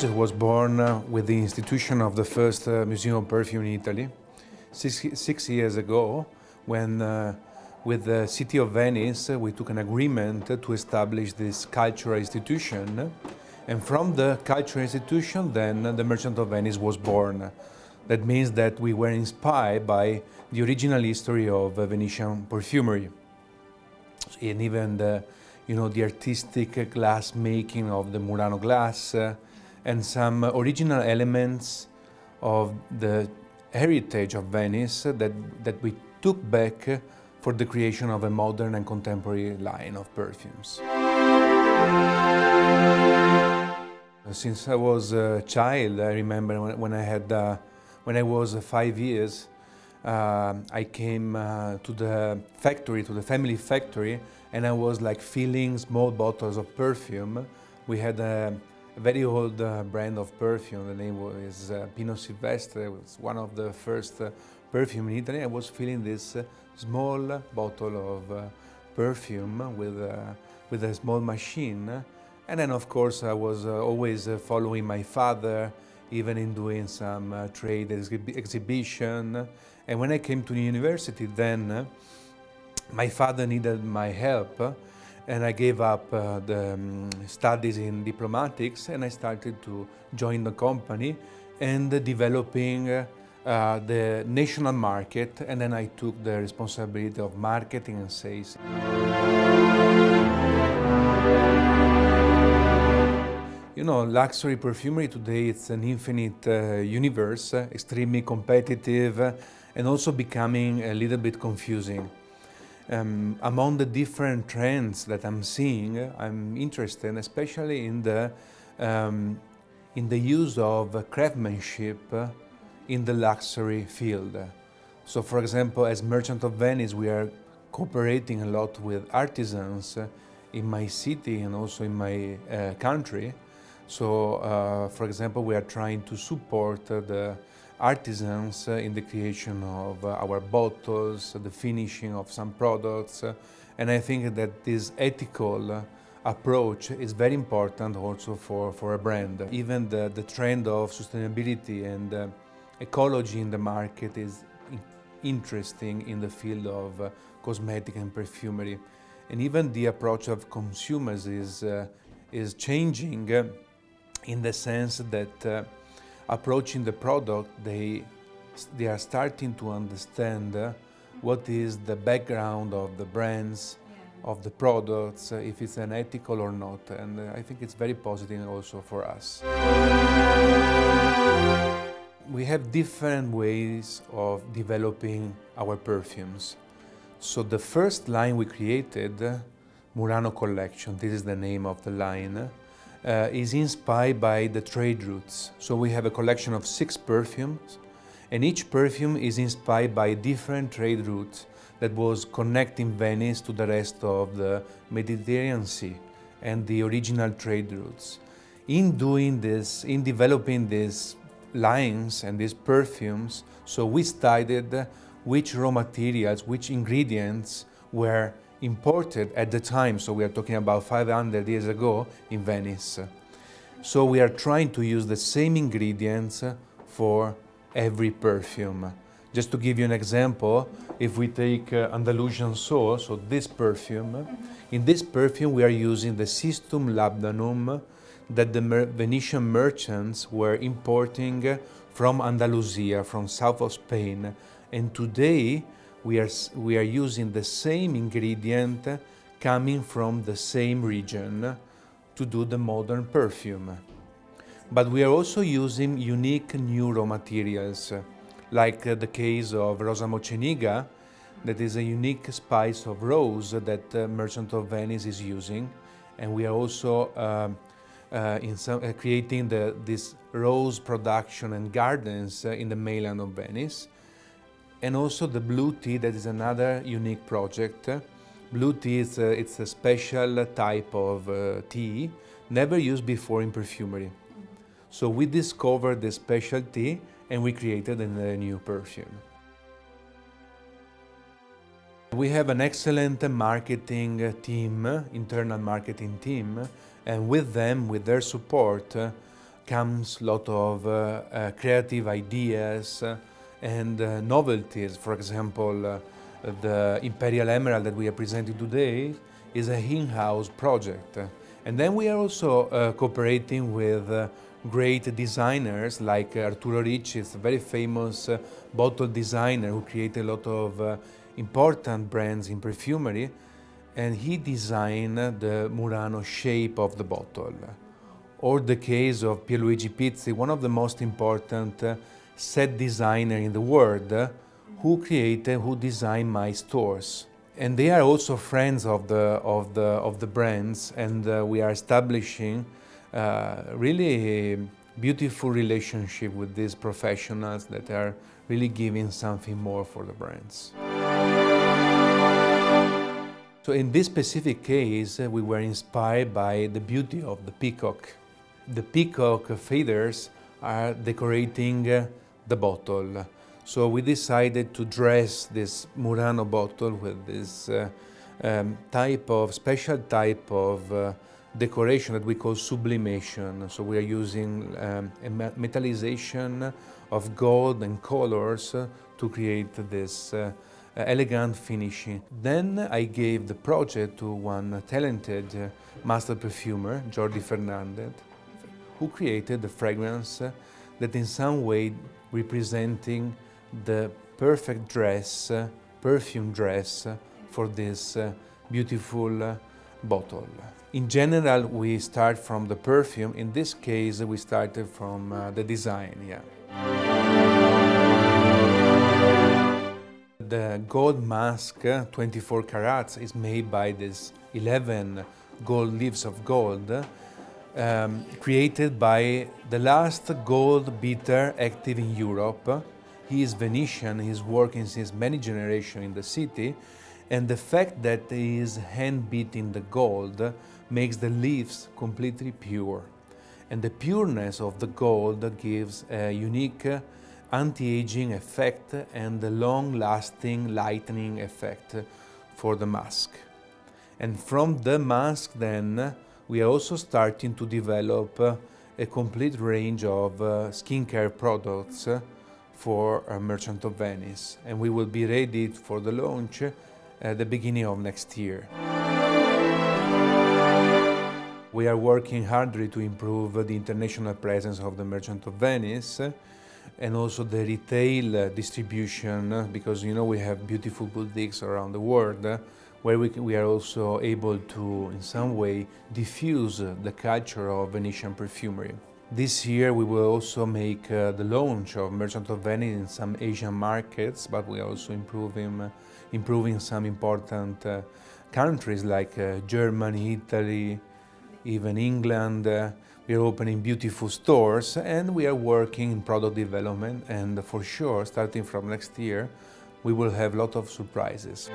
project was born with the institution of the first museum of perfume in Italy, six years ago, when with the city of Venice we took an agreement to establish this cultural institution, and from the cultural institution then the Merchant of Venice was born. That means that we were inspired by the original history of Venetian perfumery, and even the artistic glass making of the Murano glass, and some original elements of the heritage of Venice that we took back for the creation of a modern and contemporary line of perfumes. Since I was a child, I remember when I was 5 years, I came to the factory, to the family factory, and I was like filling small bottles of perfume. We had a very old brand of perfume. The name was Pino Silvestre. It was one of the first perfume in Italy. I was filling this small bottle of perfume with a small machine. And then, of course, I was always following my father, even in doing some trade exhibition. And when I came to the university, then my father needed my help, and I gave up the studies in diplomatics, and I started to join the company and developing the national market, and then I took the responsibility of marketing and sales. You know, luxury perfumery today, it's an infinite universe, extremely competitive, and also becoming a little bit confusing. Among the different trends that I'm seeing, I'm interested especially in the use of craftsmanship in the luxury field. So, for example, as Merchant of Venice, we are cooperating a lot with artisans in my city and also in my country. So, for example, we are trying to support the artisans in the creation of our bottles, the finishing of some products, and I think that this ethical approach is very important also for a brand. Even the trend of sustainability and ecology in the market is interesting in the field of cosmetic and perfumery, and even the approach of consumers is changing in the sense that approaching the product, they are starting to understand what is the background of the brands, of the products, if it's an ethical or not, and I think it's very positive also for us. We have different ways of developing our perfumes. So the first line we created, Murano Collection, this is the name of the line, is inspired by the trade routes. So we have a collection of 6 perfumes, and each perfume is inspired by different trade routes that was connecting Venice to the rest of the Mediterranean Sea and the original trade routes. In doing this, in developing these lines and these perfumes, so we studied which raw materials, which ingredients were imported at the time, so we are talking about 500 years ago in Venice. So we are trying to use the same ingredients for every perfume. Just to give you an example, if we take Andalusian soul, so this perfume, in this perfume we are using the Cistum labdanum that the Venetian merchants were importing from Andalusia, from south of Spain, and today we are using the same ingredient coming from the same region to do the modern perfume. But we are also using unique new raw materials, like the case of Rosa Mocheniga, that is a unique spice of rose that Merchant of Venice is using, and we are also creating this rose production and gardens in the mainland of Venice. And also the blue tea, that is another unique project. Blue tea is it's a special type of tea, never used before in perfumery. So we discovered the special tea and we created a new perfume. We have an excellent marketing team, internal marketing team, and with them, with their support, comes a lot of creative ideas and novelties. For example, the Imperial Emerald that we are presenting today is a in-house project. And then we are also cooperating with great designers like Arturo Ricci, is a very famous bottle designer who created a lot of important brands in perfumery, and he designed the Murano shape of the bottle. Or the case of Pierluigi Pizzi, one of the most important set designer in the world, who designed my stores. And they are also friends of the brands, and we are establishing really a beautiful relationship with these professionals that are really giving something more for the brands. So in this specific case, we were inspired by the beauty of the peacock. The peacock feathers are decorating the bottle. So we decided to dress this Murano bottle with this special type of decoration that we call sublimation. So we are using a metallization of gold and colors to create this elegant finishing. Then I gave the project to one talented master perfumer, Jordi Fernandez, who created the fragrance that in some way representing the perfect dress, perfume dress for this beautiful bottle. In general, we start from the perfume. In this case, we started from the design, yeah. The gold mask, 24 carats, is made by these 11 gold leaves of gold, created by the last gold beater active in Europe. He is Venetian, he's working since many generations in the city, and the fact that he is hand beating the gold makes the leaves completely pure. And the pureness of the gold gives a unique anti-aging effect and a long-lasting lightening effect for the mask. And from the mask then, we are also starting to develop a complete range of skincare products for Merchant of Venice, and we will be ready for the launch at the beginning of next year. We are working hard to improve the international presence of the Merchant of Venice and also the retail distribution, because we have beautiful boutiques around the world where we are also able to in some way diffuse the culture of Venetian perfumery. This year we will also make the launch of Merchant of Venice in some Asian markets, but we are also improving some important countries like Germany, Italy, even England. We are opening beautiful stores, and we are working in product development, and for sure, starting from next year, we will have a lot of surprises.